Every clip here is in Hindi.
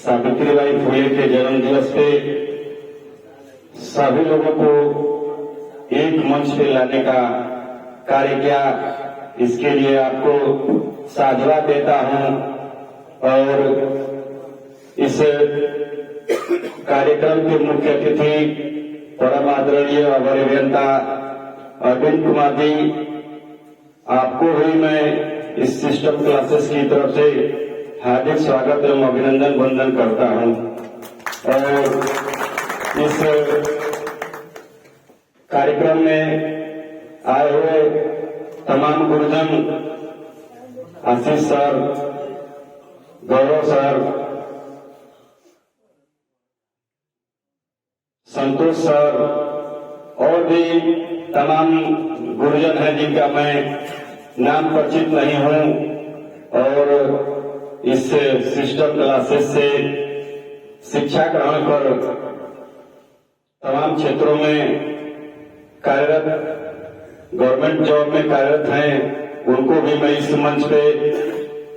सावित्रीबाई फुले के जन्म दिवस पे सभी लोगों को एक मंच पे लाने का कार्य किया। इसके लिए आपको साधुवाद देता हूं और इस कार्यक्रम के मुख्य अतिथि परम आदरणीय अवर अभियंता अरविंद कुमार जी, आपको भी मैं इस सिस्टम क्लासेस की तरफ से हार्दिक स्वागत एवं अभिनंदन वंदन करता हूं। और इस कार्यक्रम में आए हुए तमाम गुरुजन, आशीष सर, गौरव सर, संतोष सर और भी तमाम गुरुजन हैं जिनका मैं नाम परिचित नहीं हूं और इस सिस्टम क्लासेस से शिक्षा ग्रहण कर तमाम क्षेत्रों में कार्यरत, गवर्नमेंट जॉब में कार्यरत हैं, उनको भी मैं इस मंच पे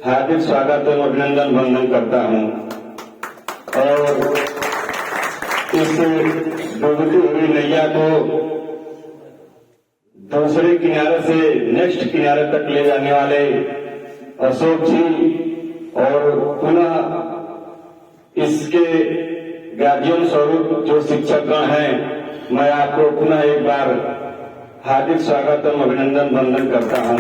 हार्दिक स्वागत एवं अभिनंदन वंदन करता हूं। और इस डूबती हुई नैया को दूसरे किनारे से नेक्स्ट किनारे तक ले जाने वाले अशोक जी और पुनः इसके गार्जियन स्वरूप जो शिक्षकगण हैं, मैं आपको पुनः एक बार हार्दिक स्वागत एवं अभिनंदन वंदन करता हूं।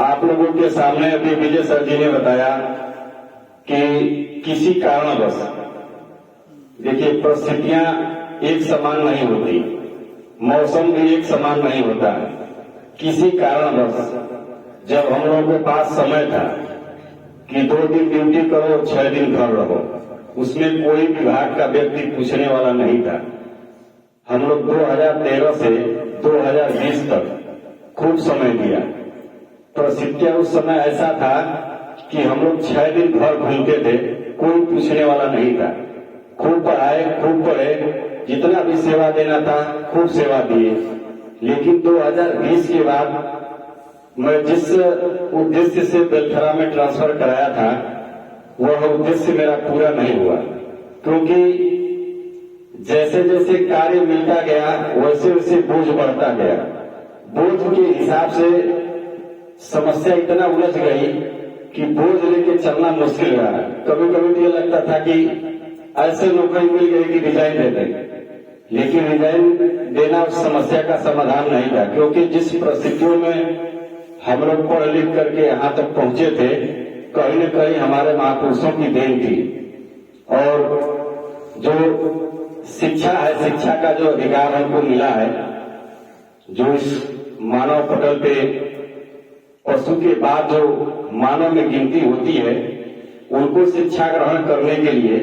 आप लोगों के सामने अभी विजय सर जी ने बताया कि किसी कारणवश, देखिए परिस्थितियां एक समान नहीं होती, मौसम भी एक समान नहीं होता। किसी कारणवश जब हम लोगों के पास समय था कि 2 दिन ड्यूटी करो 6 दिन घर रहो, उसमें कोई विभाग का व्यक्ति पूछने वाला नहीं था। हम लोग 2013 से 2020 तक खूब समय दिया। परिस्थितियां उस समय ऐसा था कि हम लोग 6 दिन घर घूमते थे, कोई पूछने वाला नहीं था। खूब पढ़ाए, खूब पढ़े, जितना भी सेवा देना था खूब सेवा दिए। लेकिन 2020 के बाद मैं जिस उद्देश्य से बेलथरा में ट्रांसफर कराया था, वह उद्देश्य मेरा पूरा नहीं हुआ, क्योंकि जैसे जैसे कार्य मिलता गया वैसे वैसे बोझ बढ़ता गया। बोझ के हिसाब से समस्या इतना उलझ गई कि बोझ लेके चलना मुश्किल रहा। कभी कभी तो ये लगता था कि ऐसे नौकरी मिल गई कि रिजाइन दे दें, लेकिन रिजाइन देना उस समस्या का समाधान नहीं था, क्योंकि जिस परिस्थितियों में हम लोग पढ़ लिख करके यहां तक पहुंचे थे, कहीं न कहीं हमारे महापुरुषों की देन थी। और जो शिक्षा है, शिक्षा का जो अधिकार हमको मिला है, जो इस मानव पटल पे पशु के बाद जो मानव में गिनती होती है, उनको शिक्षा ग्रहण करने के लिए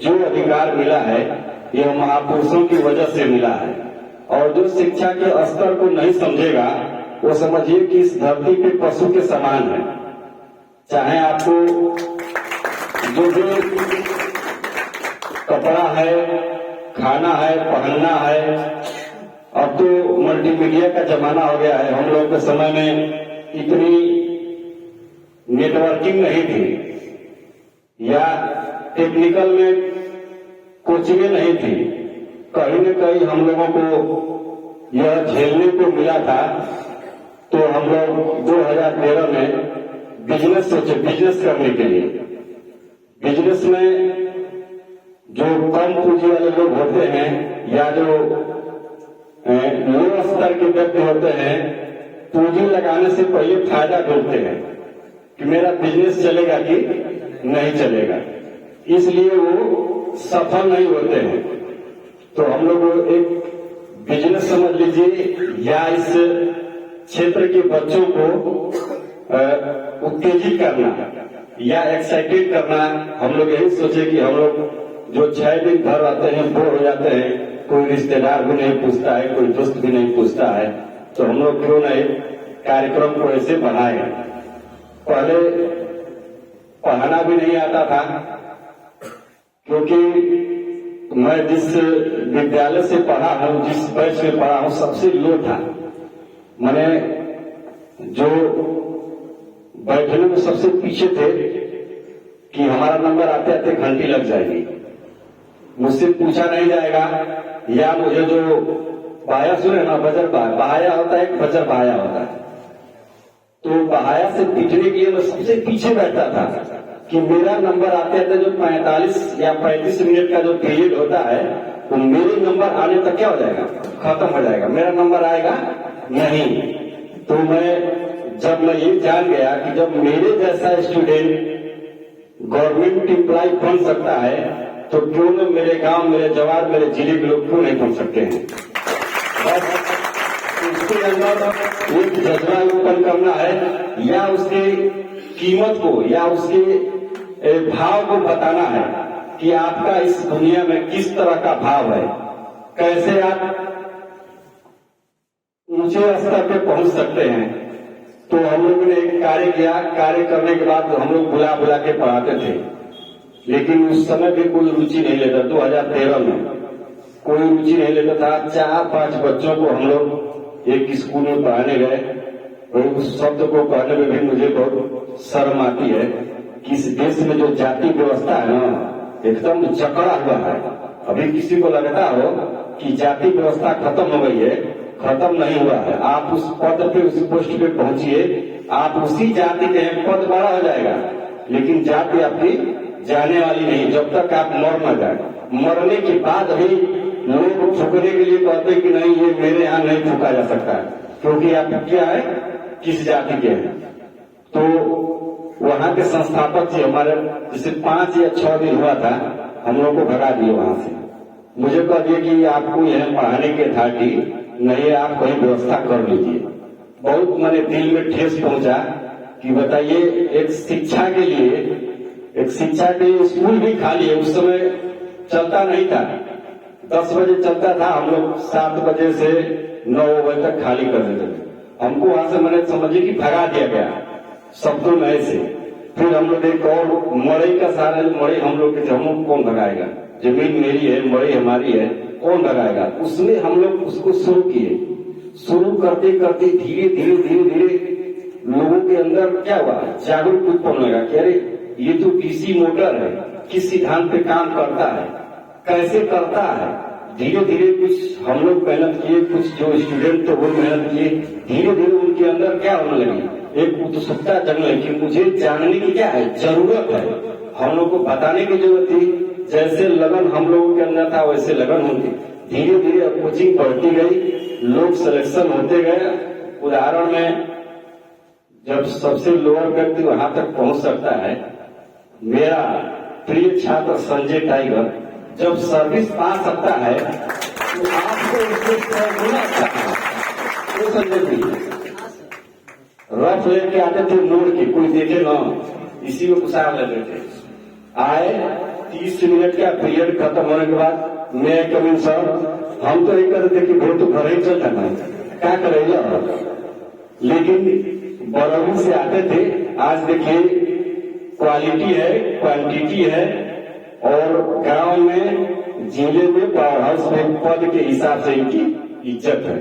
जो अधिकार मिला है, यह महापुरुषों की वजह से मिला है। और जो शिक्षा के स्तर को नहीं समझेगा, वो समझिए कि इस धरती पे पशु के समान है। चाहे आपको जो भी कपड़ा है, खाना है, पहनना है, अब तो मल्टीमीडिया का जमाना हो गया है। हम लोगों के समय में इतनी नेटवर्किंग नहीं थी या टेक्निकल में कोचिंग नहीं थी। कहीं न कहीं हम लोगों को यह झेलने को मिला था। तो हम लोग 2013 में बिजनेस सोचे, बिजनेस करने के लिए। बिजनेस में जो कम पूंजी वाले लोग होते हैं या जो लो स्तर के व्यक्ति होते हैं, पूंजी लगाने से पहले फायदा ढूंढते हैं कि मेरा बिजनेस चलेगा कि नहीं चलेगा, इसलिए वो सफल नहीं होते हैं। तो हम लोग एक बिजनेस समझ लीजिए या इस क्षेत्र के बच्चों को उत्तेजित करना या एक्साइटेड करना, हम लोग यही सोचे कि हम लोग जो 6 दिन घर आते हैं, बोर हो जाते हैं, कोई रिश्तेदार भी नहीं पूछता है, कोई दोस्त भी नहीं पूछता है, तो हम लोग क्यों नहीं कार्यक्रम को ऐसे बनाए। पहले पढ़ाना भी नहीं आता था, क्योंकि मैं जिस विद्यालय से पढ़ा हूं, जिस बैच में पढ़ा हूं, सबसे लो था। मैंने जो बैठने में सबसे पीछे थे, कि हमारा नंबर आते आते घंटी लग जाएगी, मुझसे पूछा नहीं जाएगा, या मुझे जो बाया सुने ना, बजर बहाया होता है, एक बजर बहाया होता है, तो बहाया से पिटने के लिए मैं सबसे पीछे बैठता था कि मेरा नंबर आते आते जो 45 या 35 मिनट का जो पीरियड होता है, तो मेरे नंबर आने तक क्या हो जाएगा, खत्म हो जाएगा, मेरा नंबर आएगा नहीं। तो जब मैं ये जान गया कि जब मेरे जैसा स्टूडेंट गवर्नमेंट एम्प्लॉय बन सकता है, तो क्यों न मेरे गांव, मेरे जवार, मेरे जिले के लोग क्यों नहीं बन सकते हैं। बस उसके अंदर एक जज्बा उत्पन्न करना है, या उसके कीमत को या उसके भाव को बताना है कि आपका इस दुनिया में किस तरह का भाव है, कैसे आप ऊंचे स्तर पे पहुंच सकते हैं। तो हम लोगों ने एक कार्य किया, कार्य करने के बाद हम लोग बुला बुला के पढ़ाते थे, लेकिन उस समय भी कोई रुचि नहीं लेता। 2013 में कोई रुचि नहीं लेता था। 4-5 बच्चों को हम लोग एक स्कूल में पढ़ाने गए, और उस शब्द को कहने में भी मुझे बहुत शर्म आती है कि इस देश में जो जाति व्यवस्था है ना, एकदम जकड़ा हुआ है। अभी किसी को लगता हो कि जाति व्यवस्था खत्म हो गई है, खत्म नहीं हुआ है। आप उस पद पे, उस पोस्ट पे पहुंचिए, आप उसी जाति के हैं, पद बड़ा हो जाएगा, लेकिन जाति आपकी जाने वाली नहीं जब तक आप मर न जाए। मरने के बाद भी लोग फूकने के लिए कहते कि नहीं, ये मेरे यहाँ नहीं फूका जा सकता है, क्योंकि आप क्या है, किस जाति के हैं। तो वहां के संस्थापक जी हमारे, जैसे 5 या 6 दिन हुआ था, हम लोग को भगा दिए वहां से। मुझे कह दिए कि आपको यहाँ पढ़ाने की अथॉरिटी नहीं है, आप कहीं व्यवस्था कर लीजिए। बहुत मैंने दिल में ठेस पहुंचा कि बताइए, एक शिक्षा के लिए स्कूल भी खाली है। उस समय चलता नहीं था, 10 बजे चलता था, हम लोग 7 बजे से 9 बजे तक खाली कर देते थे। हमको वहां से मैंने समझिए कि भगा दिया गया शब्दों नए से। फिर हम लोग एक और मड़ई का सारा, मड़ई हम लोग के थे, हम लोग कौन भगाएगा, जमीन मेरी है, मड़ई हमारी है, कौन भगाएगा। उसमें हम लोग उसको शुरू किए। शुरू करते करते धीरे धीरे लोगों के अंदर क्या हुआ, जागरूक उत्पन्न लगा कि अरे ये तो डीसी मोटर है, किस सिद्धांत पे काम करता है, कैसे करता है। धीरे धीरे कुछ हम लोग मेहनत किए, कुछ जो स्टूडेंट थे वो मेहनत किए। धीरे धीरे उनके अंदर क्या होने लगी, एक उत्सुकता जगने लगी कि मुझे जानने की क्या है, जरूरत है। हम लोग को बताने की जरूरत थी। जैसे लगन हम लोगों के अंदर था, वैसे लगन होती। धीरे धीरे कोचिंग बढ़ती गई, लोग सिलेक्शन होते गए। उदाहरण में, जब सबसे लोअर व्यक्ति वहां तक पहुंच सकता है, मेरा प्रिय छात्र संजय टाइगर जब सर्विस पा सकता है, तो आपको उससे गुना अच्छा है। तो संजय जी रफ लेके आते थे, मोड़ के, कोई देखे ना, इसी में गुस्सा लेते थे। आए 30 मिनट का पीरियड खत्म होने के बाद, मैं कमिंग सर, हम तो ये कहते थे कि वो तो घर ही चल जाना है, क्या करेगा। लेकिन बरौनी से आते थे। आज देखिए, क्वालिटी है, क्वांटिटी है, और गांव में, जिले में, पावर हाउस में पद के हिसाब से इनकी इज्जत है।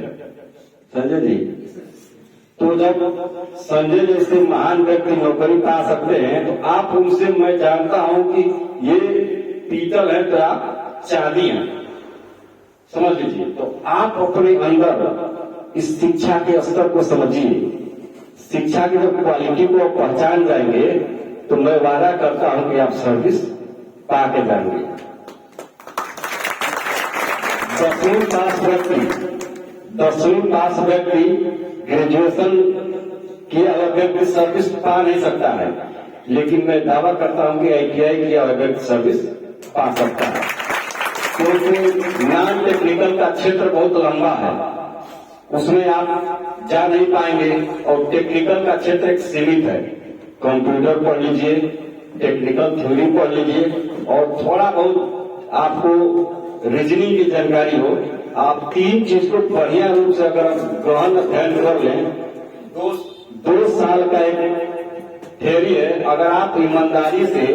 संजय जी, तो जब संजय जैसे महान व्यक्ति नौकरी पा सकते हैं, तो आप उनसे, मैं जानता हूं कि ये पीतल है तो आप चांदी हैं, समझ लीजिए। तो आप अपने अंदर इस शिक्षा के स्तर को समझिए। शिक्षा की जब क्वालिटी को पहचान जाएंगे, तो मैं वादा करता हूं कि आप सर्विस पा के जाएंगे। 10वीं पास व्यक्ति ग्रेजुएशन किया हुआ व्यक्ति सर्विस पा नहीं सकता है, लेकिन मैं दावा करता हूं कि ITI किया हुआ व्यक्ति सर्विस पा सकता है, क्योंकि नॉन टेक्निकल का क्षेत्र बहुत लंबा है, उसमें आप जा नहीं पाएंगे। और टेक्निकल का क्षेत्र एक सीमित है। कंप्यूटर पढ़ लीजिए, टेक्निकल थ्योरी पढ़ लीजिए, और थोड़ा बहुत आपको रीजनिंग की जानकारी हो। आप 3 चीज को बढ़िया रूप से अगर गहन अध्ययन कर लें, 2 साल का एक थ्योरी है, अगर आप ईमानदारी से